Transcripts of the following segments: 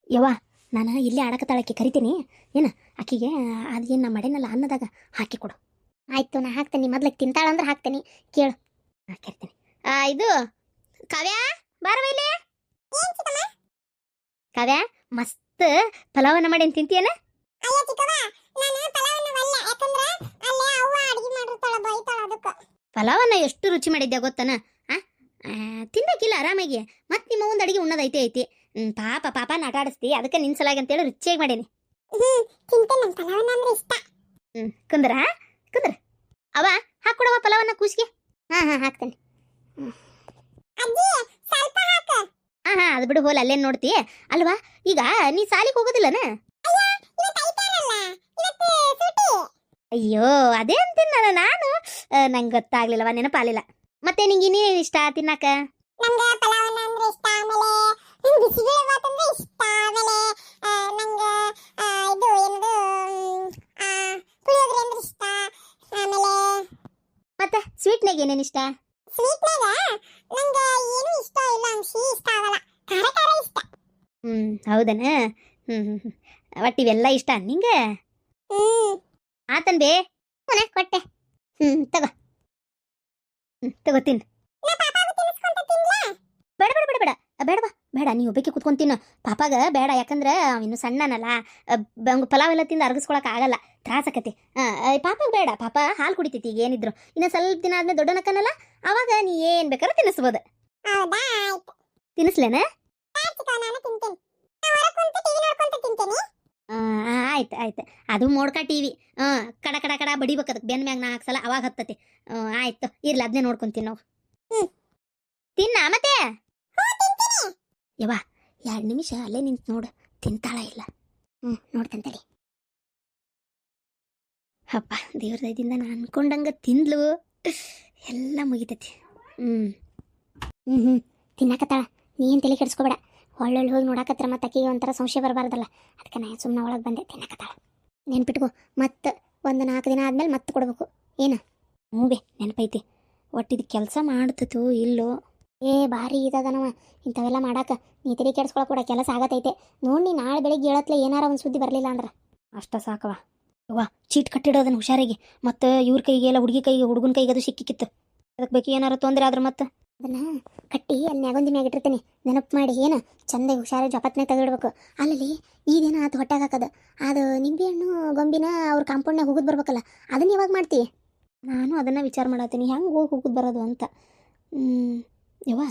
ಯವ್ವ ನಾನು ಇಲ್ಲೇ ಆಡಕತ್ತಾಳಕ್ಕೆ ಕರಿತೀನಿ ಏನು ಆಕಿಗೆ ಅದೇನು ನಾ ಮಾಡೇನಲ್ಲ ಅನ್ನದಾಗ ಹಾಕಿ ಕೊಡು. ಆಯ್ತು, ನಾ ಹಾಕ್ತೇನೆ. ಮೊದ್ಲಿಗೆ ತಿಂತಾಳಂದ್ರೆ ಹಾಕ್ತೇನೆ, ಕೇಳು. ಕರಿತೀನಿ. ಇದು ಕಾವ್ಯ ಬಾರವ ಇಲ್ಲಿ. ಕಾವ್ಯ ಮಸ್ತ್ ಪಲಾವನ್ನ ಮಾಡೇನು ತಿಂತೀಯನ? ಪಲಾವನ್ನ ಎಷ್ಟು ರುಚಿ ಮಾಡಿದ್ದೆ ಗೊತ್ತನ? ತಿನ್ನಬೇಕಿಲ್ಲ ಆರಾಮಾಗಿ. ಮತ್ತೆ ನಿಮ್ಮ ಒಂದು ಅಡಿಗೆ ಉಣ್ಣದೈತೆ ಐತಿ. ಪಾಪ ಪಾಪ ಆಟಾಡಿಸ್ತಿ, ಅದಕ್ಕೆ ನಿನ್ ಸಲಾಗಿ ಅಂತೇಳಿ ರುಚಿಯಾಗಿ ಮಾಡೇನಿ. ಕುಂದ್ರ ಕುಂದ್ರ ಅವ ಹಾಕೊಡವ ಪಲಾವನ್ನ ಕೂಸಿಗೆ. ಹಾ ಹಾಕ್ತೇನೆ. ಹಾ ಅದು ಬಿಡು, ಹೋಲ್ ಅಲ್ಲೇನ್ ನೋಡ್ತಿ ಅಲ್ವಾ. ಈಗ ನೀ ಸಾಲಿಗೆ ಹೋಗೋದಿಲ್ಲನ? ಅಯ್ಯೋ ಅದೇ ಅಂತೀನಿ ನಾನು. ನಂಗೆ ಗೊತ್ತಾಗ್ಲಿಲ್ಲವ, ನೆನಪಾಗ್ಲಿಲ್ಲ. ಮತ್ತೆ ನಿಂಗೆ ಇನ್ನೇನು ಇಷ್ಟ ತಿನ್ನಾಕ? ಮತ್ತೆ ಸ್ವೀಟ್ನಾಗ ಏನೇನು ಇಷ್ಟ? ಹೌದನ. ಒಟ್ಟು ಇವೆಲ್ಲ ಇಷ್ಟ ನಿಂಗೆ? ಆತನ್ ಬೇ ಕೊಟ್ಟೆ. ತಗೋ ತಗೋತೀನಿ. ಬೇಡ ಬೇಡ ಬೇಡ ಬೇಡ ಬೇಡವಾ ಬೇಡ, ನೀವು ಒಬ್ಬಕ್ಕೆ ಕುತ್ಕೊಂತೀನಿ. ಪಾಪಾಗ ಬೇಡ, ಯಾಕಂದ್ರೆ ಇನ್ನು ಸಣ್ಣನಲ್ಲ, ಪಲಾವ್ ಎಲ್ಲ ತಿಂದು ಅರ್ಗಿಸ್ಕೊಳಕ್ ಆಗಲ್ಲ, ತ್ರಾಸಕತಿ. ಪಾಪಾಗ ಬೇಡ, ಪಾಪ ಹಾಲು ಕುಡಿತೈತಿ ಈಗ ಏನಿದ್ರು. ಇನ್ನು ಸ್ವಲ್ಪ ದಿನ ಆದ್ಮೇಲೆ ದೊಡ್ಡನಕ್ಕನಲ್ಲ, ಅವಾಗ ನೀ ಏನ್ ಬೇಕಾದ್ರೂ ತಿನ್ನಿಸ್ಬೋದು. ತಿನ್ನಿಸ್ಲೇನ? ಆಯ್ತು ಆಯ್ತು. ಅದು ಮೋಡ್ಕ ಟಿವಿ ಕಡ ಕಡ ಕಡ ಬಡಿಬೇಕು, ಅದಕ್ಕೆ ಬೆನ್ ಮ್ಯಾಗ 4 ಸಲ, ಅವಾಗ ಹತ್ತತಿ. ಆಯ್ತು ಇರ್ಲಿ, ಅದನ್ನೇ ನೋಡ್ಕೊಂತೀನಿ ನಾವು. ತಿನ್ನ ಮತ್ತೆ. ಯವ್ವ 2 ನಿಮಿಷ ಅಲ್ಲೇ ನಿಂತು ನೋಡು, ತಿಂತಾಳ ಇಲ್ಲ. ನೋಡ್ತಂತಡಿ. ಅಪ್ಪ ದೇವ್ರ ದಯದಿಂದ ನಾನು ಅನ್ಕೊಂಡಂಗ ತಿಂದ್ಲು, ಎಲ್ಲ ಮುಗಿತೈತಿ. ತಿನ್ನಾಕತ್ತಾಳ, ನೀ ಏನು ತಲೆ ಕೆಡಿಸ್ಕೋಬೇಡ. ಒಳ್ಳೊಳ್ಳೆ ಹೋಗಿ ನೋಡಾಕತ್ರ ಮತ್ತೆ ಅಕ್ಕಿಗೆ ಒಂಥರ ಸಂಶಯ ಬರಬಾರ್ದಲ್ಲ, ಅದಕ್ಕೆ ನಾನು ಸುಮ್ಮನೆ ಒಳಗೆ ಬಂದೆ. ತಿನ್ನಾಕತ್ತಾಳ, ನೆನ್ಪಿಟ್ಕೋ. ಮತ್ತೆ ಒಂದು 4 ದಿನ ಆದ್ಮೇಲೆ ಮತ್ತೆ ಕೊಡ್ಬೇಕು, ಏನು? ಬೇ ನೆನಪೈತಿ. ಒಟ್ಟಿದು ಕೆಲಸ ಮಾಡ್ತತೋ ಇಲ್ಲೋ. ಭಾರಿ ಇದದನವ ಇಂಥವೆಲ್ಲ ಮಾಡಾಕ. ನೀ ತಲೆ ಕೆಡಿಸ್ಕೊಳಕ್ ಕೂಡ ಕೆಲಸ ಆಗತೈತೆ ನೋಡಿ. ನಾಳೆ ಬೆಳಿಗ್ಗೆ ಹೇಳತ್ಲೆ ಏನಾರ ಒಂದು ಸುದ್ದಿ ಬರಲಿಲ್ಲ ಅಂದ್ರೆ ಅಷ್ಟ ಸಾಕವ. ಅವ್ವ ಚೀಟ್ ಕಟ್ಟಿಡೋದನ್ನ ಹುಷಾರಿಗೆ. ಮತ್ತು ಇವ್ರ ಕೈಗೆ ಎಲ್ಲ ಹುಡುಗಿ ಕೈಗೆ, ಹುಡುಗನ ಕೈಗೆ ಅದು ಸಿಕ್ಕಿಕ್ಕಿತ್ತು. ಅದಕ್ಕೆ ಬೇಕು ಏನಾರ ತೊಂದರೆ ಆದ್ರೆ ಮತ್ತೆ ಅದನ್ನ ಕಟ್ಟಿ ಅಲ್ಲಿ ನ್ಯಾಗೊಂದಿ ಮ್ಯಾಗ ಇಟ್ಟಿರ್ತೀನಿ. ನೆನಪು ಮಾಡಿ ಏನು ಚಂದ ಹುಷಾರ ಜಪತ್ನೆ ತೆಗೆದಿಡ್ಬೇಕು. ಅಲ್ಲಿ ಈದೇನ ಆತು ಹೊಟ್ಟಾಗ ಹಾಕದ, ಅದು ನಿಂಬೆಹಣ್ಣು ಗೊಂಬಿನ ಅವ್ರ ಕಾಂಪೌಂಡ್ನಾಗ ಹೋಗುದು ಬರ್ಬೇಕಲ್ಲ, ಅದನ್ನ ಯಾವಾಗ ಮಾಡ್ತೀವಿ? ನಾನು ಅದನ್ನು ವಿಚಾರ ಮಾಡತ್ತೀನಿ, ಹೆಂಗೆ ಹೋಗುದು ಬರೋದು ಅಂತ. ಯವ್ವ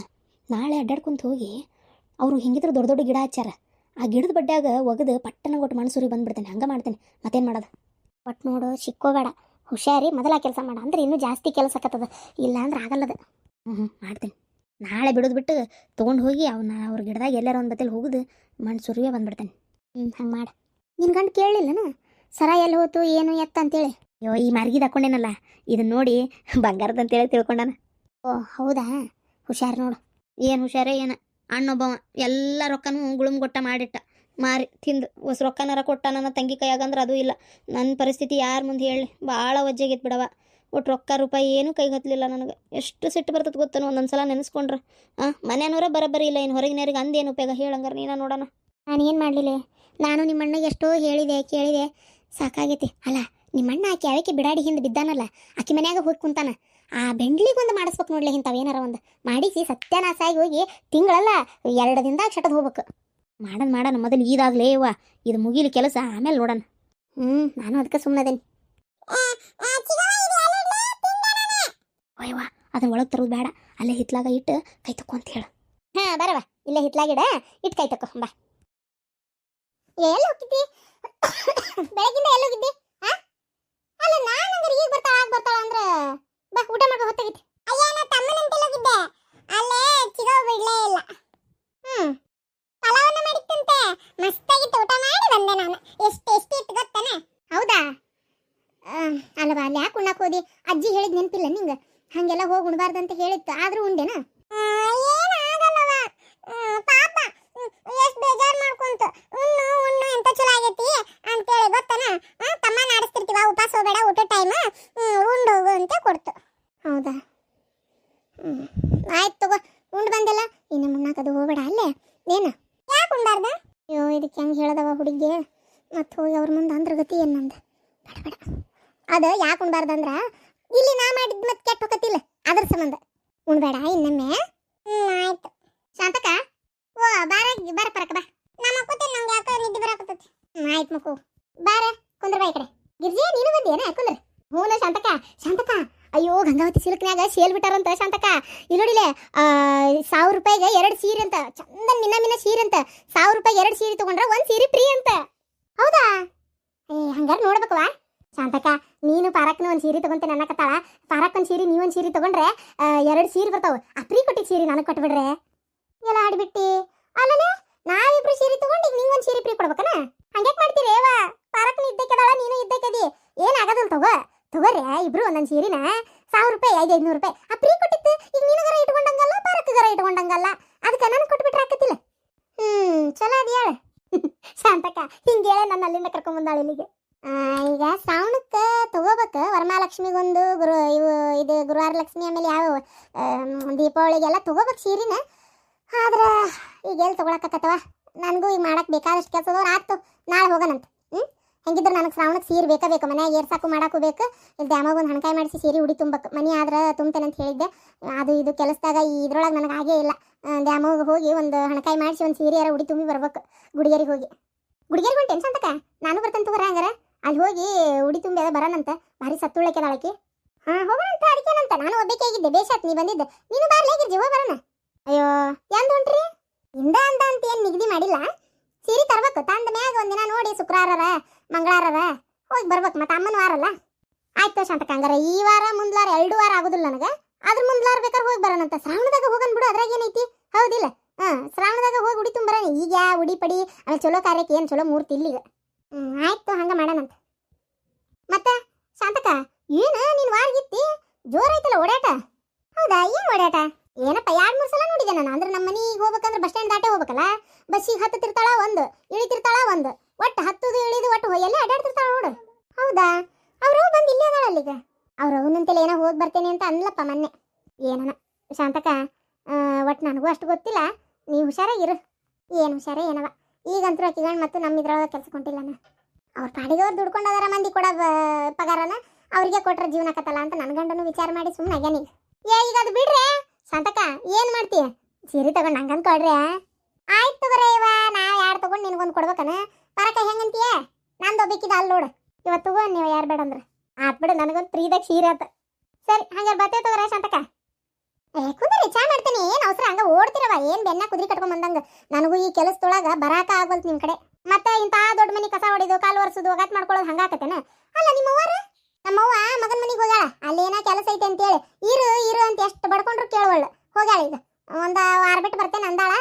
ನಾಳೆ ಅಡ್ಡಾಡ್ಕೊಂತ ಹೋಗಿ, ಅವರು ಹಿಂಗಿದ್ರೆ ದೊಡ್ಡ ದೊಡ್ಡ ಗಿಡ ಹಚ್ಚಾರ, ಆ ಗಿಡದ ಬಡ್ಡ್ಯಾಗ ಒಗದು ಪಟ್ಟನ ಕೊಟ್ಟು ಮಣ್ಸೂರಿ ಬಂದ್ಬಿಡ್ತೇನೆ. ಹಂಗೆ ಮಾಡ್ತೇನೆ, ಮತ್ತೇನು ಮಾಡೋದು? ಒಟ್ಟು ನೋಡು, ಸಿಕ್ಕೋಬೇಡ, ಹುಷಾರಿ ಮೊದಲ ಕೆಲಸ ಮಾಡ. ಅಂದ್ರೆ ಇನ್ನೂ ಜಾಸ್ತಿ ಕೆಲಸ ಆಕತ್ತದ, ಇಲ್ಲ ಅಂದ್ರೆ ಆಗಲ್ಲದ. ಮಾಡ್ತೇನೆ. ನಾಳೆ ಬಿಡೋದು ಬಿಟ್ಟು ತೊಗೊಂಡು ಹೋಗಿ ಅವ್ರ ಗಿಡದಾಗ ಎಲ್ಲಾರ ಒಂದು ಬತ್ತಲ್ಲಿ ಹೋಗುದು ಮಣ್ಸೂರಿಯೇ ಬಂದ್ಬಿಡ್ತೇನೆ. ಹಂಗೆ ಮಾಡ. ನಿನ್ನ ಗಂಡು ಕೇಳಲಿಲ್ಲನ ಸರ ಎಲ್ಲಿ ಹೋತು ಏನು ಎತ್ತ ಅಂತೇಳಿ? ಅಯ್ಯೋ ಈ ಮಾರ್ಗಿದ ಹಾಕೊಂಡೇನಲ್ಲ, ಇದನ್ನ ನೋಡಿ ಬಂಗಾರದ ಅಂತೇಳಿ ತಿಳ್ಕೊಂಡಾನ. ಓ ಹೌದಾ, ಹುಷಾರು ನೋಡು. ಏನು ಹುಷಾರೇ ಏನು, ಅಣ್ಣೊಬ್ಬವ ಎಲ್ಲ ರೊಕ್ಕನೂ ಗುಳುಮ್ಗೊಟ್ಟ ಮಾಡಿಟ್ಟ, ಮಾರಿ ತಿಂದು ಹೊಸ ರೊಕ್ಕನಾರ ಕೊಟ್ಟ ನನ್ನ ತಂಗಿ ಕೈಯಾಗಂದ್ರೆ ಅದು ಇಲ್ಲ. ನನ್ನ ಪರಿಸ್ಥಿತಿ ಯಾರ ಮುಂದೆ ಹೇಳಿ, ಭಾಳ ಒಜ್ಜೆಗಿತ್ತು ಬಿಡವ. ಒಟ್ಟು ರೊಕ್ಕ ರೂಪಾಯಿ ಏನೂ ಕೈಗೆ ಹತ್ತಲಿಲ್ಲ ನನಗೆ. ಎಷ್ಟು ಸಿಟ್ಟು ಬರ್ತದೆ ಗೊತ್ತನು ಒಂದೊಂದು ಸಲ ನೆನೆಸ್ಕೊಂಡ್ರೆ. ಮನೆಯವ್ರ ಬರೋಬ್ಬರಿ ಇಲ್ಲ, ಇನ್ನು ಹೊರಗಿನವ್ರಿಗೆ ಅಂದೇನು ಉಪಯೋಗ ಹೇಳಂಗಾರ ನೀನ ನೋಡೋಣ. ನಾನು ಏನು ಮಾಡಲಿಲ್ಲ, ನಾನು ನಿಮ್ಮಣ್ಣಗೆ ಎಷ್ಟೋ ಹೇಳಿದೆ ಕೇಳಿದೆ, ಸಾಕಾಗೈತಿ. ಅಲ್ಲ ನಿಮ್ಮಣ್ಣ ಆಕೆ ಯಾವಕ್ಕೆ ಬಿಡಾಡಿ ಹಿಂದೆ ಬಿದ್ದಾನಲ್ಲ, ಆಕೆ ಮನ್ಯಾಗ ಹೋಗಿ ಕುಂತಾನ. ಆ ಬೆಂಡ್ಲಿಗೊಂದು ಮಾಡಿಸ್ಬೇಕು ನೋಡ್ಲಿ, ಇಂಥವು ಏನಾರ ಒಂದು ಮಾಡಿಸಿ ಸತ್ಯನಾಶ ಆಗಿ ಹೋಗಿ ತಿಂಗಳಲ್ಲ 2 ದಿನದಾಗ ಶಟದ್ ಹೋಗ್ಬೇಕು. ಮಾಡೋಣ ಮೊದಲು ಇದಾಗಲೇ ಇವ, ಇದು ಮುಗಿಲಿ ಕೆಲಸ, ಆಮೇಲೆ ನೋಡೋಣ. ನಾನು ಅದಕ್ಕೆ ಸುಮ್ಮನದೇನಿ. ಅಯ್ಯವ್ವ ಅದನ್ನ ಒಳಗೆ ತರೋದು ಬೇಡ, ಅಲ್ಲೇ ಹಿತ್ಲಾಗ ಇಟ್ಟು ಕೈ ತಕ್ಕೋ ಅಂತ ಹೇಳು. ಬರವ, ಇಲ್ಲೇ ಹಿತ್ಲಾಗಿಡ ಇಟ್ಟು ಕೈ ತಕ್ಕೋ. ಬಾ. ಎಲ್ಲಿ ಹೋಗಿದ್ದಿ ಬೆಳಗಿಂದ? ಎಲ್ಲಿ ಹೋಗಿದ್ದಿ? ಅಲ್ಲ ನಾನು ಈಗ ಬರ್ತಾಳ ಅಂದ್ರೆ ಬಾ, ಊಟ ಮಾಡ್ಕೊ ಹೊತ್ತಾಗಿತ್ತು. ಅಯ್ಯ ನಾ ತಮ್ಮನಂತೆಲ್ಲ ಹೋಗಿದ್ದೆ, ಅಲ್ಲೇ ಚಿಗೋ ಬಿಡ್ಲೇ ಇಲ್ಲ. ಪಲಾವನ್ನ ಮಾಡಿತ್ತಂತೆ, ಮಸ್ತಾಗಿತ್ತು, ಊಟ ಮಾಡಿ ಬಂದೆ ನಾನು. ಎಷ್ಟು ಇತ್ತು ಗೊತ್ತಾನೆ? ಹೌದಾ? ಅಲ್ವಾ, ಅಲ್ಲಿ ಯಾಕೆ ಉಣ್ಣಾಕ್ ಹೋದಿ? ಅಜ್ಜಿ ಹೇಳಿದ್ ನೆನಪಿಲ್ಲ ನಿಂಗೆ? ಹಂಗೆಲ್ಲ ಹೋಗಿ ಉಣ್ಬಾರ್ದಂತ ಹೇಳಿತ್ತು, ಆದ್ರೂ ಉಂಡೆನಾ? ಏನಾಗಲ್ಲವ ಪಾಪ, ಎಷ್ಟು ಬೇಜಾರು ಮಾಡ್ಕೊಂತ ಉಣ್ಣು ಎಂತ ಚಲೋ ಆಗೈತಿ ಅಂತೇಳಿ ಗೊತ್ತಾನ. ತಮ್ಮ ನಾಡಿಸ್ತಿರ್ತೀವ, ಉಪವಾಸ ಹೋಗಬೇಡ, ಊಟ ಟೈಮ್ ಉಂಡು ಹೋಗು ಅಂತ ಕೊಡ್ತು. ಹೌದಾ? ಆಯ್ತು ತಗೋ, ಉಂಡು ಬಂದೆಲ್ಲ, ಇನ್ನು ಮುನ್ನಾಕದು ಹೋಗಬೇಡ. ಅಲ್ಲೇ ಏನು ಯಾಕೆ ಉಂಡಾರ್ದ? ಅಯ್ಯೋ ಇದಕ್ಕೆ ಯಾಕೆ ಉಣ್ಬಾರ್ದಂದ್ರ ಇಲ್ಲಿ ನಾ ಮಾಡಿದ್ ಮತ್ತೆ ಕೆಟ್ಟ ಹೋಗತಿಲ್ಲ ಅದ್ರ ಸಂಬಂಧ ಉಣ್ಬೇಡ ಇನ್ನೊಮ್ಮೆ. ಆಯ್ತು ಶಾಂತಕ. ಓ ಬಾರ ಪರಕ ಬಾ. ನಾ ಮಕ್ಕೋತೀನಿ, ನಂಗೆ ಯಾಕೆ ನಿದ್ದೆ ಬರಾಕತ್ತೈತಿ. ಆಯ್ತು ಮಕ್ಕು ಬಾರ ಕುಂದ್ರ ಬಾ ಈ ಕಡೆ. ಗಿರ್ಜಿ ನೀನು ಬಂದೇನ ಕುಂದ್ರ. ಹ್ಞೂ ಶಾಂತಕ ಅಯ್ಯೋ ಗಂಗಾವತಿ ಸಿಲ್ಕ್ನ್ಯಾಗ ಸೇಲ್ ಬಿಟ್ಟಾರಂತ ಶಾಂತಕ. ಇಲ್ಲಿ ನೋಡಿಲೆ 1000 ರೂಪಾಯಿಗೆ 2 ಸೀರೆ ಅಂತ, ಚಂದ ಮಿನ್ನ ಸೀರೆ ಅಂತ. 1000 ರೂಪಾಯಿಗೆ 2 ಸೀರೆ ತಗೊಂಡ್ರೆ 1 ಸೀರೆ ಫ್ರೀ ಅಂತ. ಹೌದಾ? ಹಂಗಾರೆ ನೋಡ್ಬೇಕವಾ ಶಾಂತಕ. ನೀನು ಪಾರಕ್ನ ಒಂದು ಸೀರೆ ತಗೊಂತೇನೆ ಅನ್ನಕತ್ತಾಳ. ಪಾರಕ್ ಒಂದು ಸೀರೆ ನೀವೊಂದು ಸೀರೆ ತಗೊಂಡ್ರೆ 2 ಸೀರೆ ಬರ್ತಾವ. ಆ ಫ್ರೀ ಕೊಟ್ಟಿಗೆ ಸೀರೆ ನನಗೆ ಕೊಟ್ಬಿಡ್ರೆ ಎಲ್ಲ ಆಡ್ಬಿಟ್ಟಿ. ಅಲ್ಲೇ ನಾವಿಬ್ರು ಸೀರೆ ತಗೊಂಡು ಈಗ ನಿಂಗೊಂದು ಸೀರೆ ಫ್ರೀ ಕೊಡ್ಬೇಕನ? ಹಂಗ್ಯಾಕೆ ಮಾಡ್ತೀರಿ ಏವ? ಪಾರಕ್ನ ಇದ್ದಕ್ಕೆದಾಳ, ನೀನು ಇದ್ದಕ್ಕದಿ. ಏನಾಗದಲ್ಲ ತಗೋರಿ ಇಬ್ರು ಒಂದೊಂದು ಸೀರಿನ 1000 ರೂಪಾಯಿ 500 ರೂಪಾಯಿ ಆ ಫ್ರೀ ಕೊಟ್ಟಿತ್ತು. ಈಗ ನೀನುಗರ ಇಟ್ಕೊಂಡಂಗಲ್ಲ, ಪಾರಕ್ಗರ ಇಟ್ಕೊಂಡಂಗಲ್ಲ. ಅದಕ್ಕೆ ನನಗೆ ಕೊಟ್ಬಿಟ್ರೆ ಆಕತಿಲ್ಲ. ಚಲೋ ಅದ ಹೇಳ ಶಾಂತಕ. ಹಿಂಗೆ ಹೇಳ ನನ್ನ ಅಲ್ಲಿಂದ ಕರ್ಕೊಂಬಂದಾಳ ಇಲ್ಲಿಗೆ. ಈಗ ಶ್ರಾವಣಕ್ಕೆ ತಗೋಬೇಕು. ವರಮಹಾಲಕ್ಷ್ಮಿಗೊಂದು ಇದು ಗುರುವಾರ ಲಕ್ಷ್ಮಿ, ಆಮೇಲೆ ಯಾವ ದೀಪಾವಳಿಗೆಲ್ಲ ತಗೋಬೇಕು ಸೀರಿನ. ಆದ್ರೆ ಈಗ ಎಲ್ಲಿ ತಗೊಳಕತ್ತವ? ನನಗೂ ಈಗ ಮಾಡಕ್ಕೆ ಬೇಕಾದಷ್ಟು ಕೆಲಸದವ್ರು ಆಗ್ತು. ನಾಳೆ ಹೋಗೋಣಂತ. ಹೆಂಗಿದ್ರು ನನಗೆ ಶ್ರಾವಣಕ್ಕೆ ಸೀರೆ ಬೇಕು. ಮನ್ಯಾಗ ಏರ್ಸಾಕು ಮಾಡಾಕು ಬೇಕು. ಇಲ್ಲಿ ದ್ಯಾಮಗೊಂದು ಹಣಕಾಯಿ ಮಾಡಿಸಿ ಸೀರೆ ಉಡಿ ತುಂಬಬೇಕು. ಮನೆ ಆದ್ರೆ ತುಂಬ್ತೇನೆ ಅಂತ ಹೇಳಿದ್ದೆ. ಅದು ಇದು ಕೆಲಸದಾಗ ಇದ್ರೊಳಗೆ ನನಗೆ ಆಗೇ ಇಲ್ಲ. ದ್ಯಾಮೋಗ ಹೋಗಿ ಒಂದು ಹಣಕಾಯಿ ಮಾಡಿಸಿ ಒಂದು ಸೀರೆ ಯಾರ ಉಡಿ ತುಂಬಿ ಬರ್ಬೇಕು. ಗುಡಿಗೇರಿಗೆ ಹೊಂಟೇನು ಶಾಂತಕ? ನಾನು ಬರ್ತೇನೆ ತಗೋರ. ಹಂಗಾರ ಅಲ್ಲಿ ಹೋಗಿ ಉಡಿ ತುಂಬಿ ಅದ ಬರೋಣಂತ. ಭಾರಿ ಸತ್ತುಳ್ಳಕ್ಕೆದಾಳಕಿ. ಹೋಗೋಣಂತ. ಅದಕ್ಕೇನಂತ, ನಾನು ಒಬ್ಬಕ್ಕೆ ಆಗಿದ್ದೆ. ಬೇಷಾತ್ ನೀ ಬಂದಿದ್ದೆ. ನೀನು ಬಾರ್ಲೇಗಿರ್ಜಿ, ಹೋಗಿ ಬರೋಣ. ಅಯ್ಯೋ ಎಂದ ಹೊಂಟ್ರಿ? ಇಂದ ಅಂತ ಏನು ನಿಗದಿ ಮಾಡಿಲ್ಲ. ಸೀರೆ ತರ್ಬೇಕು. ತಂದ ಮ್ಯಾಗ ಒಂದಿನ ನೋಡಿ ಶುಕ್ರವಾರ ಮಂಗಳವಾರ ಹೋಗಿ ಬರ್ಬೇಕು. ಮತ್ತೆ ಅಮ್ಮನ ವಾರಲ್ಲ. ಆಯ್ತು ಶಾಂತಕ. ಹಂಗಾರ ಈ ವಾರ ಮುಂದ್ಲಾರ 2 ವಾರ ಆಗೋದಿಲ್ಲ ನನಗೆ. ಅದ್ರ ಮುಂದ್ಲಾರ ಬೇಕಾದ್ರೆ ಹೋಗಿ ಬರೋಣಂತ. ಶ್ರಾವಣದಾಗ ಹೋಗನ್ ಬಿಡು, ಅದ್ರಾಗ ಏನೈತಿ? ಹೌದಿಲ್ಲ? ಶ್ರಾವಣದಾಗ ಹೋಗಿ ಉಡಿ ತುಂಬರ. ಈಗ ಉಡಿ ಪಡಿ ಆಮೇಲೆ ಚಲೋ ಕಾರ್ಯಕ್ಕೆ ಏನು ಚಲೋ ಮೂರ್ತಿ ಇಲ್ಲಿಗ. ಆಯ್ತು ಹಂಗ ಮಾಡೋಣಂತ. ಮತ್ತೆ ಶಾಂತಕ ಏನು ನೀನು ವಾರಗಿತ್ತಿ ಜೋರೈತಲ್ಲ ಓಡಾಟ? ಹೌದಾ? ಏನು ಓಡಾಟ? ಏನಪ್ಪ 2-3 ಸಲ ನೋಡಿದೆ ನಾನು. ಅಂದ್ರೆ ನಮ್ಮ ಮನೆಗೆ ಹೋಗ್ಬೇಕಂದ್ರೆ ಬಸ್ ಸ್ಟ್ಯಾಂಡ್ ದಾಟೆ ಹೋಗ್ಬೇಕಲ್ಲ. ಬಸ್ಸಿಗೆ ಹತ್ತತಿರ್ತಾಳ ಒಂದು, ಇಳಿತಿರ್ತಾಳ ಒಂದು, ಒಟ್ಟು ಹತ್ತದು ಇಳಿದು ಒಟ್ಟು ಎಲ್ಲ ಅಡ್ಡಾಡ್ತಿರ್ತಾಳ ನೋಡು. ಹೌದಾ? ಅವ್ರು ಬಂದು ಇಲ್ಲೇ ಅದಾಳ ಅಲ್ಲಿಗ. ಅವ್ರು ಅವನಂತೆಲ್ಲ ಏನೋ ಹೋಗಿ ಬರ್ತೇನೆ ಅಂತ ಅನ್ಲಪ್ಪ ಮೊನ್ನೆ. ಏನನ ಶಾಂತಕ, ಒಟ್ಟು ನನಗೂ ಅಷ್ಟು ಗೊತ್ತಿಲ್ಲ. ನೀವು ಹುಷಾರಾಗಿರು. ಏನು ಹುಷಾರೇ ಏನವ. ಈಗಂತೂ ಅಕ್ಕಿಗಣ್ಣ ಮತ್ತು ನಮ್ಮ ಇದ್ರೊಳಗೆ ಕೆಲಸ ಕೊಂಡಿಲ್ಲನ. ಅವ್ರ ಪಾಡಿಗೆ ಅವ್ರು ದುಡ್ಕೊಂಡದಾರ. ಮಂದಿ ಕೊಡೋ ಪಗಾರನ ಅವ್ರಿಗೆ ಕೊಟ್ರೆ ಜೀವನ ಆಕತ್ತಲ್ಲ ಅಂತ ನನ್ನ ಗಂಡನು ವಿಚಾರ ಮಾಡಿ ಸುಮ್ಮನೆ ಆಗ್ಯಾನೀಗ. ಈಗ ಅದು ಬಿಡ್ರೆ ಶಾಂತಕ ಏನು ಮಾಡ್ತೀಯ? ಸೀರೆ ತಗೊಂಡು ಹಂಗಂತ ಕೊಡ್ರಿ. ಆಯ್ತು ತಗೋರ ಇವ. ನಾ 2 ತಗೊಂಡು ನಿನಗೊಂದು ಕೊಡ್ಬೇಕನ? ಪರಕ ಹೆಂಗಂತೀಯ? ನಂದು ಒಬ್ಬೇಕಿದ ಅಲ್ಲಿ ನೋಡು. ಇವತ್ತು ತಗೋ, ನೀವು ಯಾರು ಬೇಡ ಅಂದ್ರೆ ಆತ್ ಬಿಡು. ನನಗೊಂದು ಫ್ರೀದಾಗ ಸೀರೆ ಆತ. ಸರಿ ಹಂಗಾರೆ ಬರ್ತೇವೆ ತಗೋರ ಶಾಂತಕ. ಕುದುರೆ ಚಾ ಮಾಡ್ತೀನಿ. ಏನು ಅವಸರ? ಹಂಗ ಓಡ್ತಿರವ ಏನು ಬೆನ್ನ ಕುದುರೆ ಕಟ್ಕೊಂಡ್ ಬಂದಂಗ. ನನಗೂ ಈ ಕೆಲಸದೊಳಗ ಬರಾಕ ಆಗಲ್ತು ನಿಮ್ಮ ಕಡೆ. ಮತ್ತೆ ಇಂಥ ದೊಡ್ಡ ಮನೆ ಕಸ ಹೊಡಿದು ಕಾಲು ಒರೆಸೋದು ಒಗಾತ್ ಮಾಡ್ಕೊಳ್ಳೋದು ಹಂಗಾಕತ್ತೇನ? ಅಲ್ಲ ನಿಮ್ಮವ್ವಾರ? ನಮ್ಮವ್ವ ಮಗನ ಮನೆಗೆ ಹೋಗ್ಯಾಳ. ಅಲ್ಲೇನೋ ಕೆಲಸ ಐತೆ ಅಂತೇಳಿ ಇರು ಅಂತ ಎಷ್ಟು ಬಡ್ಕೊಂಡ್ರು ಕೇಳವಳ್ಳ. ಹೋಗ್ಯಾಳ. ಈಗ ಒಂದು ವಾರ ಬಿಟ್ಟು ಬರ್ತೇನೆ ಅಂದಾಳ.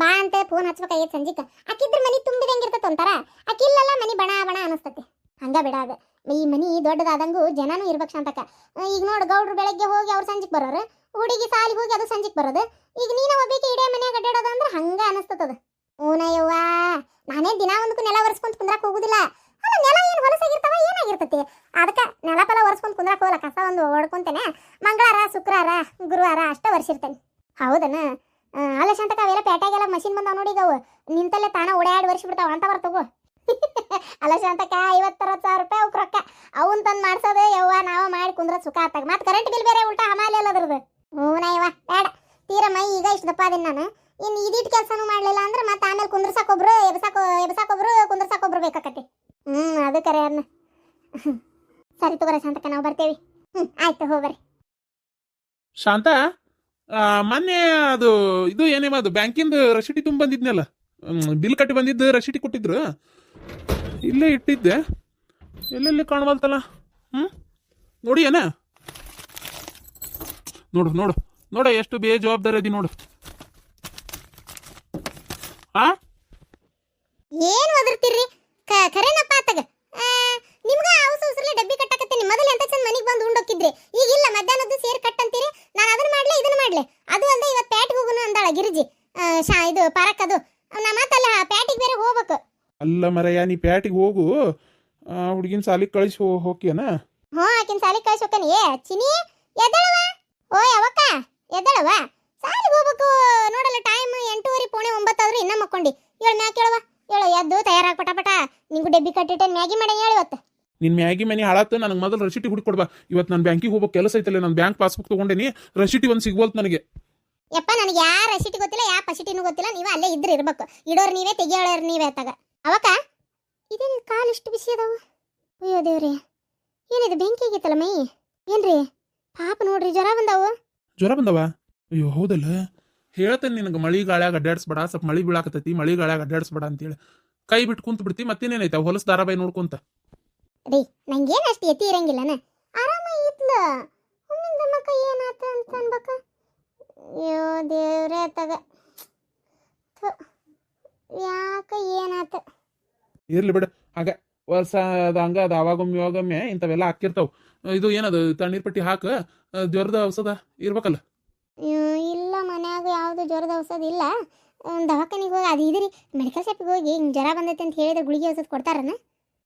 ಬಾ ಅಂತ ಫೋನ್ ಹಚ್ಬೇಕಾಗೈತೆ ಸಂಜಿಕ. ಆಕಿದ್ರ ಮನೆ ತುಂಬಿದಂಗಿರ್ತೈತೆ ಒಂಥರ. ಆಕಿಲ್ಲಲ್ಲ ಮನೆ ಬಣ ಅನಿಸ್ತತಿ. ಹಂಗ ಬಿಡಾದ. ಈ ಮನೆ ದೊಡ್ಡದಾದಂಗೂ ಜನನೂ ಇರ್ಬೇಕು ಶಾಂತಕ. ಈಗ ನೋಡು, ಗೌಡ್ರು ಬೆಳಗ್ಗೆ ಹೋಗಿ ಅವ್ರು ಸಂಜಿಗೆ ಬರೋರು, ಹುಡುಗಿ ಸಾಲಿಗೆ ಹೋಗಿ ಅದು ಸಂಜಿಗೆ ಬರೋದು. ಈಗ ನೀನು ಒಬ್ಬಕ್ಕೆ ಇಡೇ ಮನ್ಯಾಗ ಅಡ್ಡಾಡೋದು ಅಂದ್ರೆ ಹಂಗ ಅನಿಸ್ತದ. ಊನಯ್ಯವ್ವ, ನಾನೇ ದಿನ ಒಂದಕ್ಕೂ ನೆಲ ಒರೆಸ್ಕೊಂತ ಕುಂದ್ರಾಕ್ ಹೋಗುದಿಲ್ಲ. ಅಲ್ಲ ನೆಲ ಏನು ಹೊಲಸಾಗಿರ್ತಾವ ಏನಾಗಿರ್ತತಿ? ಅದಕ್ಕೆ ನೆಲ ಪಲ ಒರೆಸ್ಕೊಂತ ಕುಂದ್ರಾಕ್ ಹೋಗಲ್ಲ. ಕಸ ಒಂದು ಹೊಡ್ಕೊಂತೇನೆ. ಮಂಗಳವಾರ ಶುಕ್ರವಾರ ಗುರುವಾರ ಅಷ್ಟೇ ಒರೆಸಿರ್ತೇನೆ. ಹೌದನ? ಅಲ್ಲ ಶಾಂತಕ, ಅವೆಲ್ಲ ಪೇಟೆಗೆಲ್ಲ ಮಷಿನ್ ಬಂದಾವ ನೋಡಿ. ಈಗ ಅವು ನಿಂತಲ್ಲೇ ತಾಣ ಓಡಾಡಿ ಒರೆಸಿಬಿಡ್ತಾವ ಅಂತ ಬರ್ತವು. ಅಲ್ಲ ಶಾಂತಕ, 50-60 ರೂಪಾಯಿ ಅವಕ್ಕೆ ರೊಕ್ಕ. ಅವನ್ ತಂದು ಮಾಡ್ಸೋದು ಯವ್ವ ನಾವು ಮಾಡಿ ಕುಂದ್ರ ಸುಖ ಆತಾಗ. ಮತ್ತೆ ಕರೆಂಟ್ ಬಿಲ್ ಬೇರೆ ಉಲ್ಟಾ ಹಮಾಲಿ ಅಲ್ಲದ್ರದ್ದು. ಹ್ಞೂನಯ್ಯವ್ವ ಬೇಡ. ತೀರ ಮೈ ಈಗ ಇಷ್ಟು ದಪ್ಪ ಅದೀನಿ ನಾನು. ಇನ್ನು ಇದಿಟ್ಟು ಕೆಲಸನೂ ಮಾಡಲಿಲ್ಲ ಅಂದ್ರೆ ಮತ್ತೆ ಆಮೇಲೆ ಕುಂದ್ರಸಾಕೊಬ್ರು ಎಬ್ಸಾಕೊಬ್ರು ಕುಂದ್ರಸಾಕೊಬ್ರು ಬೇಕಾಕತಿ. ಅದು ಕರೆ ಅನ್ನ. ಸರಿ ತಗೋರ ಶಾಂತಕ, ನಾವು ಬರ್ತೇವಿ. ಆಯ್ತು ಹೋಗ್ಬರ್ರಿ. ಶಾಂತ, ಮೊನ್ನೆ ಅದು ಇದು ಏನೇಮ ಅದು ಬ್ಯಾಂಕಿಂದು ರಸೀಟಿ ತುಂಬ ಬಂದಿದ್ನಲ್ಲ, ಬಿಲ್ ಕಟ್ಟಿ ಬಂದಿದ್ದು ರಸೀಟಿ ಕೊಟ್ಟಿದ್ರು. ಇಲ್ಲೇ ಇಟ್ಟಿದ್ದೆ, ಎಲ್ಲೆಲ್ಲಿ ಕಾಣವಲ್ತಲ್ಲ. ನೋಡಿ ಏನ? ನೋಡು ನೋಡು ನೋಡ, ಎಷ್ಟು ಬೇಜವಾಬ್ದಾರಿ ಅದಿ ನೋಡು. ಏನು ಒದರ್ತೀರಿ? ಖರೇನಪ್ಪ ಆತಾಗ ನಿಮ್ಗ ಅವಸರಲೆ ಡಬ್ಬಿ ಕಟ್ಟಕತ್ತೀನಿ. ಮೊದಲು ಎಂತ ಚಂದ ಮನೆಗೆ ಬಂದು ಉಂಡೋಕಿದ್ರಿ. ಈಗ ಇಲ್ಲ, ಮಧ್ಯಾಹ್ನದ್ದು ಸೇರಿ ಕಟ್ಟಂತೀರಿ. ನಾನು ಅದನ್ನ ಮಾಡ್ಲೆ ಇದನ್ನ ಮಾಡ್ಲೆ. ಅದು ಅಲ್ಲದೆ ಇವತ್ತು ಪ್ಯಾಟಿಗೆ ಹೋಗುನು ಅಂದಾಳ ಗಿರಿಜಿ. ಇದು ಪಾರಕ್ ಅದು. ನಾ ಮಾತಲ್ಲ ಪ್ಯಾಟಿಗೆ ಬೇರೆ ಹೋಗ್ಬೇಕು. ಅಲ್ಲ ಮರಯ್ಯ, ನೀ ಪ್ಯಾಟಿಗೆ ಹೋಗು. ಹುಡುಗಿನ ಸಾಲಿಗೆ ಕಳಿಸಿ ಹೋಗ್ಯನ? ಆಕಿನ ಸಾಲಿಗೆ ಕಳಿಸಿ ಹೋಗ್ತಾನೆ. ಚಿನಿ ಎದ್ದಳವ. ಓಯ್ ಅವಕ್ಕ ಎದ್ದಳವ. ಸಾಲಿಗೆ ಹೋಗ್ಬೇಕು ನೋಡಲ್ಲ. ಟೈಮ್ 8:30 ಪೌಣೆ 9 ಆದ್ರೂ ಇನ್ನ ಮಕ್ಕೊಂಡಿ. ಹೇಳ ಮ್ಯಾಕ್ ಹೇಳವ. ಹೇಳು ಎದ್ದು ತಯಾರಾಗಿ ಪಟ ನಿಂಗೂ ಡಬ್ಬಿ ಕಟ್ಟಿಟ್ಟೆ ಮ್ಯಾಗಿ ಮಾಡಿ ಹೇಳಿ ಇವತ್ತು. ನಿನ್ ಮ್ಯಾಗಿ ಮನೆ ಹಾಳಾತು. ನನಗೆ ಮೊದಲು ರಸೀಟಿ ಹುಡುಕಿ ಕೊಡ್ಬಾ. ಇವತ್ತು ನಾನು ಬ್ಯಾಂಕಿಗೆ ಹೋಗ್ಬೇಕು, ಕೆಲಸ ಐತಲ್ಲ. ನಾನು ಬ್ಯಾಂಕ್ ಪಾಸ್ಬುಕ್ ತಗೊಂಡೇನಿ, ರಸೀಟಿ ಒಂದು ಸಿಗ್ಬೋಲ್ತು ನನಗೆ. ಯಪ್ಪ ನನಗೆ ಯಾ ರಸೀಟಿ ಗೊತ್ತಿಲ್ಲ, ಯಾ ಪಸಿಟಿನೂ ಗೊತ್ತಿಲ್ಲ. ನೀವು ಅಲ್ಲೇ ಇದ್ರೆ ಇರ್ಬೇಕು. ಇಡೋರು ನೀವೇ, ತೆಗಿಯೋರು ನೀವೇ ತಗ. ಅವಕ್ಕ ಇದೇನು ಕಾಲು ಇಷ್ಟು ಬಿಸಿ ಅದಾವ? ಅಯ್ಯೋ ದೇವ್ರಿ, ಏನಿದೆ ಬೆಂಕಿ ಆಗೈತಲ್ಲ ಮೈ. ಏನ್ರಿ ಪಾಪ ನೋಡ್ರಿ, ಜ್ವರ ಬಂದಾವು. ಜ್ವರ ಬಂದವ? ಅಯ್ಯೋ ಹೌದಲ್ಲ. ಹೇಳ್ತೇನೆ ನಿನಗೆ, ಮಳಿ ಗಾಳ್ಯಾಗ ಅಡ್ಡಾಡ್ಸ್ಬೇಡ, ಸ್ವಲ್ಪ ಮಳಿ ಬೀಳಾಕತೈತಿ, ಮಳಿ ಗಾಳ್ಯಾಗ ಅಡ್ಡಾಡ್ಸ್ಬೇಡ ಅಂತೇಳಿ ಕೈ ಬಿಟ್ಟು ಕುಂತ ಬಿಡ್ತಿ. ಮತ್ತೇನೇನೈತೆ ಹೊಲಸ್ ಧಾರಾಬಾಯಿ ನೋಡ್ಕೊಂತ. ರೀ ನಂಗೇನು ಅಷ್ಟು ಎತ್ತಿ ಇರಂಗಿಲ್ಲನ, ಆರಾಮ ಇತ್ಲ. ಒಮ್ಮಿಂದ ಮಕ್ಕ ಏನಾತ ಅಂತ ಅನ್ಬೇಕ. ಅಯ್ಯೋ ದೇವ್ರೇ ತಗ, ಯಾಕ ಏನಾತ? ಇರ್ಲಿ ಬಿಡ. ಆಗ ವರ್ಷ ಅದ ಹಂಗ ಅದ, ಅವಾಗೊಮ್ಮೆ ಇವಾಗೊಮ್ಮೆ ಇಂಥವೆಲ್ಲ ಹಾಕಿರ್ತಾವ. ಇದು ಏನದು ತಣ್ಣೀರ್ ಪಟ್ಟಿ ಹಾಕ, ಜ್ವರದ ಔಷಧ ಇರ್ಬೇಕಲ್ಲ. ಇಲ್ಲ ಮನ್ಯಾಗ ಯಾವುದು ಜ್ವರದ ಔಷಧ ಇಲ್ಲ. ದವಾಖಾನಿಗೆ ಹೋಗಿ ಅದು ಇದ್ರಿ ಮೆಡಿಕಲ್ ಶಾಪಿಗೆ ಹೋಗಿ ಹಿಂಗೆ ಜ್ವರ ಬಂದೈತೆ ಅಂತ ಹೇಳಿದ್ರೆ ಗುಳಿಗೆ ಔಷಧ ಕೊಡ್ತಾರನ?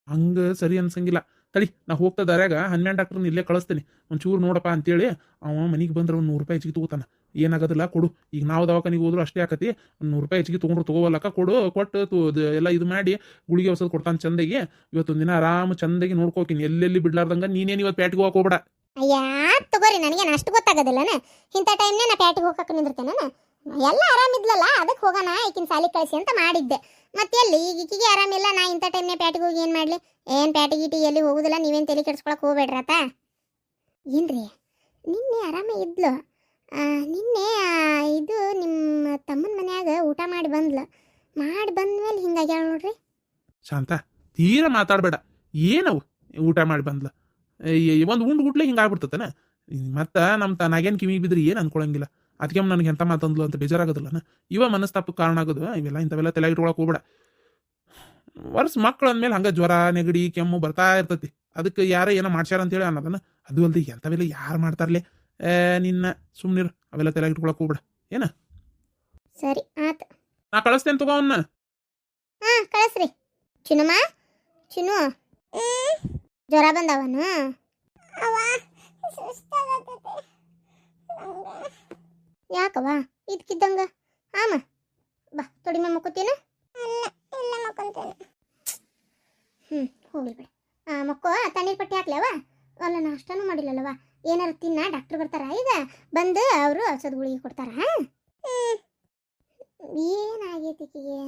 ಹಂಗ ಸರಿ ಅನ್ಸಂಗಿಲ್ಲ. ತಡಿ, ನಾ ಹೋಗ್ತಾ ದಾರ್ಯಾಗ 12 ಡಾಕ್ಟರ್ನ ಇಲ್ಲೇ ಕಳಿಸ್ತೀನಿ. ಒಂಚೂರು ನೋಡಪ್ಪ ಅಂತೇಳಿ ಅವ ಮನೆಗೆ ಬಂದ್ರೆ ಒಂದು 100 ರೂಪಾಯಿ ಹೆಚ್ಚಿಗೆ ತಗೋತಾನ. ಏನಾಗೋದಿಲ್ಲ, ಕೊಡು. ಈಗ ನಾವು ದವಾಖಾನಿಗೆ ಹೋದ್ರು ಅಷ್ಟೇ ಆಕತಿ. ಒಂದು 100 ರೂಪಾಯಿ ಹೆಚ್ಚಿಗೆ ತೊಗೊಂಡ್ರು ತಗೋವಲ್ಲಕ್ಕ, ಕೊಡು. ಕೊಟ್ಟು ಎಲ್ಲ ಇದು ಮಾಡಿ ಗುಳಿಗೆ ಔಷಧ ಕೊಡ್ತಾನೆ ಚಂದಾಗಿ. ಇವತ್ತೊಂದು ದಿನ ಆರಾಮ ಚಂದಾಗಿ ನೋಡ್ಕೋತೀನಿ, ಎಲ್ಲೆಲ್ಲಿ ಬಿಡ್ಲಾರ್ದಂಗ. ನೀನೇನು ಇವತ್ತು ಪ್ಯಾಟಿಗೆ ಹೋಗಕ್ಕೆ ಹೋಗ್ಬೇಡ. ಅಯ್ಯ ತಗೋರಿ, ನನಗೇನು ಅಷ್ಟು ಗೊತ್ತಾಗೋದಿಲ್ಲನ. ಇಂಥ ಟೈಮ್ನೇ ನಾ ಪ್ಯಾಟಿಗೆ ಹೋಗಕ್ಕೆ ನಿಂದಿರ್ತೇನೆ. ಎಲ್ಲ ಆರಾಮಿದ್ಲಲ್ಲ, ಅದಕ್ಕೆ ಹೋಗೋಣ ಈಕಿನ ಸಾಲಿ ಕಳಿಸಿ ಅಂತ ಮಾಡಿದ್ದೆ. ಮತ್ತೆ ಎಲ್ಲಿ ಈಗ ಈಕಿಗೆ ಆರಾಮಿಲ್ಲ, ನಾ ಇಂಥ ಟೈಮ್ನೇ ಪ್ಯಾಟಿಗೆ ಹೋಗಿ ಏನು ಮಾಡಲಿ? ಏನು ಪ್ಯಾಟಿಗೆ ಗೀಟಿ ಎಲ್ಲಿ ಹೋಗುದಿಲ್ಲ, ನೀವೇನು ತಲೆ ಕೆಡ್ಸ್ಕೊಳಕ್ಕೆ ಹೋಗ್ಬೇಡ್ರತ್ತ. ಏನ್ರಿ ನಿನ್ನೆ ಆರಾಮ ಇದ್ಲು. ನಿನ್ನೆ ಇದು ನಿಮ್ಮ ತಮ್ಮನ ಮನ್ಯಾಗ ಊಟ ಮಾಡಿ ಬಂದ್ಲು. ಮಾಡಿ ಬಂದ್ಮೇಲೆ ಹಿಂಗಾಗ್ಯಾಳ ನೋಡ್ರಿ. ಶಾಂತ, ತೀರ ಮಾತಾಡಬೇಡ. ಏನವು ಊಟ ಮಾಡಿ ಬಂದ್ಲ? ಒಂದು ಉಂಡು ಗುಟ್ಲೆ ಹಿಂಗಾಗ್ಬಿಡ್ತತನ. ಮತ್ತು ನಮ್ಮ ನಾಗೇನು ಕಿವಿಗೆ ಬಿದ್ದರೆ ಏನು ಅನ್ಕೊಳಂಗಿಲ್ಲ. ಅದಕ್ಕೆ ನನಗೆ ಎಂಥ ಮಾತಂದ್ಲು ಅಂತ ಬೇಜಾರಾಗೋದಿಲ್ಲ. ಇವ ಮನಸ್ತಾಪಕ್ಕೆ ಕಾರಣ ಆಗೋದು. ಇವೆಲ್ಲ ಇಂಥವೆಲ್ಲ ತಲೆ ಇಟ್ಕೊಳಕ್ಕೆ ಹೋಗ್ಬೇಡ. ವರ್ಷ ಮಕ್ಕಳು ಅಂದಮೇಲೆ ಹಂಗೆ ಜ್ವರ, ನೆಗಡಿ, ಕೆಮ್ಮು ಬರ್ತಾ ಇರ್ತೈತಿ. ಅದಕ್ಕೆ ಯಾರೇ ಏನೋ ಮಾಡ್ಸ್ಯಾರ ಅಂತೇಳಿ ಅನ್ನೋದನ್ನ. ಅದು ಅಲ್ದಿ ಎಂಥವೆಲ್ಲ ಯಾರು ಮಾಡ್ತಾರಲೆ? ನಿನ್ನ ಸುಮ್ಮನಿರು, ಅವೆಲ್ಲ ತಲೆ ಇಟ್ಕೊಳಕ್ಕೆ ಹೋಗ್ಬೇಡ. ಏನ ಸರಿ ಆತ, ನಾ ಕಳಿಸ್ತೇನೆ ತಗೋ ಅವನ್ನ. ಹಾಂ ಕಳಿಸ್ರಿ. ಚಿನ್ನಮ್ಮ, ಚಿನ್ನು ಜ್ವರ ಬಂದವನು? ಯಾಕವ್ವ ಇದಕ್ಕಿದ್ದಂಗ? ಆಮ ಬಾ, ತೊಡಿಮೆ ಮಕ್ಕೋತೀನ? ಹೋಗ್ಲಿ ಬಿಡ. ಮಕ್ಕೋ, ತಣ್ಣೀರು ಪಟ್ಟಿ ಹಾಕ್ಲವ? ಅಲ್ಲ, ನಾಷ್ಟನೂ ಮಾಡಿಲ್ಲಲ್ಲವ. ಏನಾರು ತಿನ್ನ, ಡಾಕ್ಟ್ರ್ ಬರ್ತಾರ ಈಗ, ಬಂದು ಅವರು ಔಷಧ ಗುಳಿಗೆ ಕೊಡ್ತಾರ. ಏನಾಗೈತಿ ಈಕಿಗೆ?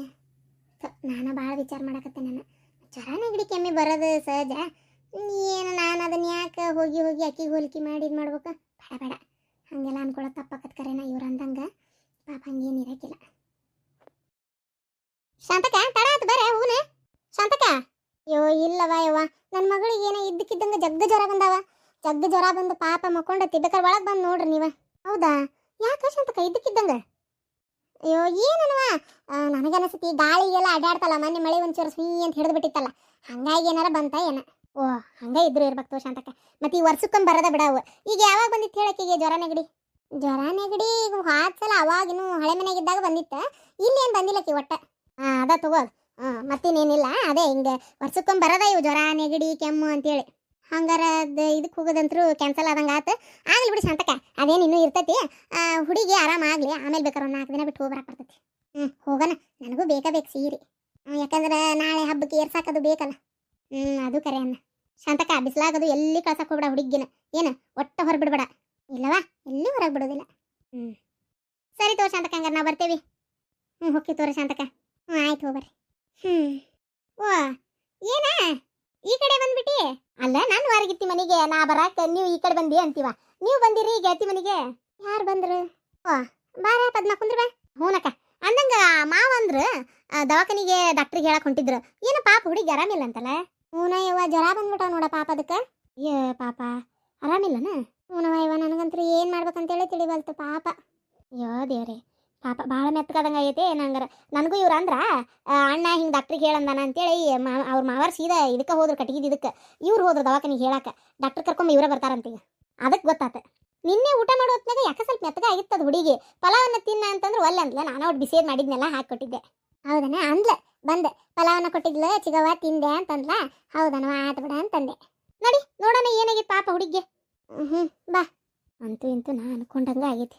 ನಾನು ಭಾಳ ವಿಚಾರ ಮಾಡಕತ್ತೆ. ನಾನು ಜ್ವರ ನೆಗಡಿ ಕೆಮ್ಮಿ ಬರೋದು ಸಹಜ. ಏನು ನಾನು ಅದನ್ನ ಯಾಕೆ ಹೋಗಿ ಹೋಗಿ ಅಕ್ಕಿಗೆ ಹೋಲಿಕೆ ಮಾಡಿ ಇದು ಮಾಡ್ಬೇಕು? ಬೇಡ ಬೇಡ, ಹಾಗೆಲ್ಲ ಅನ್ಕೊಳ್ಳೋ ತಪ್ಪಾಕತ್ ಕರೆನ. ಇವ್ರು ಅಂದಂಗೆ ಪಾಪ ಹಂಗೇನು ಇರೋಕ್ಕಿಲ್ಲ. ಶಾಂತಕ ತಡ ಆಯ್ತು, ಬರೇ ಹೂನ. ಶಾಂತಕ, ಅಯ್ಯೋ ಇಲ್ಲವ ಯವ್ವ, ನನ್ನ ಮಗಳಿಗೆ ಏನೋ ಇದ್ದಕ್ಕಿದ್ದಂಗೆ ಜಗ್ಗ ಜ್ವರ ಬಂದಾವ. ಜಗ್ಗ ಜ್ವರ ಬಂದು ಪಾಪ ಮಕ್ಕೊಂಡತಿ. ಬೇಕಾದ್ರೆ ಒಳಗೆ ಬಂದು ನೋಡ್ರಿ ನೀವು. ಹೌದಾ? ಯಾಕೆ ಶಾಂತಕ ಇದ್ದಕ್ಕಿದ್ದಂಗೆ? ಅಯ್ಯೋ ಏನಲ್ವ, ನನಗನ್ನಿಸ್ತಿ ಗಾಳಿಗೆಲ್ಲ ಅಡ್ಡಾಡ್ತಲ್ಲ. ಮೊನ್ನೆ ಮಳೆ ಒಂಚೂರು ಸ್ವೀ ಅಂತ ಹಿಡಿದು ಬಿಟ್ಟಿತ್ತಲ್ಲ, ಹಂಗಾಗಿ ಏನಾರ ಬಂತ ಏನ? ಓ ಹಂಗೆ ಇದ್ರು ಇರ್ಬೇಕು ಶಾಂತಕ. ಮತ್ತೆ ಈ ವರ್ಷಕ್ಕೊಮ್ಮೆ ಬರೋದ ಬಿಡವು. ಈಗ ಯಾವಾಗ ಬಂದಿತ್ತು ಹೇಳಕ್ಕಿಗೆ ಜ್ವರ ನೆಗಡಿ? ಜ್ವರ ನೆಗಡಿ ಈಗ ಹಾದ್ಸಲ ಅವಾಗಿನೂ ಹಳೆ ಮನೆಯಾಗಿದ್ದಾಗ ಬಂದಿತ್ತ. ಇಲ್ಲಿ ಏನು ಬಂದಿಲ್ಲಕ್ಕಿ ಒಟ್ಟ. ಅದ ತಗೋದು. ಮತ್ತೇನೇನಿಲ್ಲ, ಅದೇ ಹಿಂಗೆ ವರ್ಷಕ್ಕೊಮ್ಮೆ ಬರೋದ ಇವು ಜ್ವರ ನೆಗಡಿ ಕೆಮ್ಮು ಅಂತೇಳಿ. ಹಂಗಾರ ಅದು ಇದಕ್ಕೆ ಹೋಗೋದಂತರೂ ಕ್ಯಾನ್ಸಲ್ ಆದಂಗೆ ಆತು. ಆಗಲಿ ಬಿಡಿ ಶಾಂತಕ, ಅದೇನು ಇನ್ನೂ ಇರ್ತೈತಿ. ಹುಡುಗಿ ಆರಾಮಾಗಲಿ, ಆಮೇಲೆ ಬೇಕಾದ್ರೆ ಒಂದು 4 ದಿನ ಬಿಟ್ಟು ಹೋಗ್ಬರಕ್ಕೆ ಬರ್ತೈತಿ. ಹೋಗೋಣ. ನನಗೂ ಬೇಕು ಸೀರೆ. ಯಾಕಂದ್ರೆ ನಾಳೆ ಹಬ್ಬಕ್ಕೆ ಏರ್ಸಾಕದು ಬೇಕಲ್ಲ. ಅದು ಕರೆ ಅನ್ನ. ಶಾಂತಕ, ಬಿಸಿಲಾಗದು ಎಲ್ಲಿ ಕಳ್ಸಕ್ಕೆ ಹೋಗ್ಬೇಡ ಹುಡುಗಿನ. ಏನು ಒಟ್ಟ ಹೊರಬಿಡ್ಬೇಡ. ಇಲ್ಲವಾ, ಎಲ್ಲಿ ಹೊರಗೆ ಬಿಡೋದಿಲ್ಲ. ಸರಿ ತೋ ಶಾಂತಕ, ಹಂಗಾರೆ ನಾವು ಬರ್ತೇವೆ. ಹೋಗಿ ತೋರಿ ಶಾಂತಕ. ಆಯ್ತು ಹೋಗ್ಬರ್ರಿ. ಓ ಏನ ಈ ಕಡೆ ಬಂದ್ಬಿಟ್ಟಿ? ಅಲ್ಲ, ನಾನು ಹೊರಗಿತ್ತಿ ಮನೆಗೆ. ನಾ ಬರಾಕ ನೀವು ಈ ಕಡೆ ಬಂದಿ ಅಂತೀವ. ನೀವು ಬಂದಿರಿ ಗೆಳತಿ ಮನೆಗೆ. ಯಾರು ಬಂದ್ರು? ಓ ಬಾರ ಪದ್ಮ ಕುಂದ್ರ ಬಾ. ಹೂನಕ್ಕ, ಅಂದಂಗ ಮಾವ ಅಂದ್ರು ದವಾಖಾನಿಗೆ ಡಾಕ್ಟ್ರಿಗೆ ಹೇಳಕ್ ಹೊಂಟಿದ್ರು. ಏನು ಪಾಪ ಹುಡುಗಿ ಆರಾಮಿಲ್ಲ ಅಂತಲ್ಲ? ಹೂನ ಯವ್ವ, ಜ್ವರ ಬಂದ್ಬಿಟ್ಟ ನೋಡ ಪಾಪ ಅದಕ್ಕೆ. ಪಾಪ ಆರಾಮಿಲ್ಲನ? ಹೂನವ ಯವ್ವ, ನನಗಂತೂ ಏನು ಮಾಡ್ಬೇಕಂತೇಳಿ ತಿಳಿಬಲ್ತು ಪಾಪ. ಅಯ್ಯೋ ದೇವ್ರೆ, ಪಾಪ ಭಾಳ ಮೆತ್ತಗಾದಂಗೆ ಆಗೈತೆ ನಂಗಾರ. ನನಗೂ ಇವ್ರು ಅಂದ್ರ ಅಣ್ಣ ಹಿಂಗೆ ಡಾಕ್ಟ್ರಿಗೆ ಹೇಳಂದಾನ ಅಂತೇಳಿ ಅವ್ರ ಮಾವಾರ ಸೀದಾ ಇದಕ್ಕೆ ಹೋದ್ರು, ಕಟ್ಟಿಗಿದ್ದು ಇದಕ್ಕೆ. ಇವ್ರು ಹೋದ್ರು ದವಾಖಾನಿಗೆ ಹೇಳಾಕ. ಡಾಕ್ಟ್ರ್ ಕರ್ಕೊಂಬ ಇವರೇ ಬರ್ತಾರಂತೀಗ. ಅದಕ್ಕೆ ಗೊತ್ತಾತ. ನಿನ್ನೆ ಊಟ ಮಾಡೋ ಹೊತ್ನಾಗ ಯಾಕೆ ಸ್ವಲ್ಪ ಮೆತ್ತಗ ಆಗಿತ್ತದ ಹುಡುಗಿ. ಪಲಾವನ್ನ ತಿನ್ನ ಅಂತಂದ್ರೆ ಒಲ್ಲೆ ಅಂದ್ಲ. ನಾನು ಅವ್ರು ಬಿಸಿದ್ ಮಾಡಿದ್ನೆಲ್ಲ ಹಾಕಿಕೊಟ್ಟಿದ್ದೆ. ಹೌದನ ಅಂದ್ಲ. ಬಂದೆ ಪಲಾವನ್ನ ಕೊಟ್ಟಿದ್ಲ, ಚಿಗವ ತಿಂದೆ ಅಂತಂದ್ಲ. ಹೌದನವ, ಆತು ಬಿಡ ಅಂತಂದೆ. ನೋಡಿ ನೋಡೋಣ ಏನಾಗಿತ್ತು ಪಾಪ ಹುಡುಗಿಗೆ. ಬಾ. ಅಂತೂ ಇಂತೂ ನಾ ಅನ್ಕೊಂಡಂಗೆ ಆಗೈತಿ.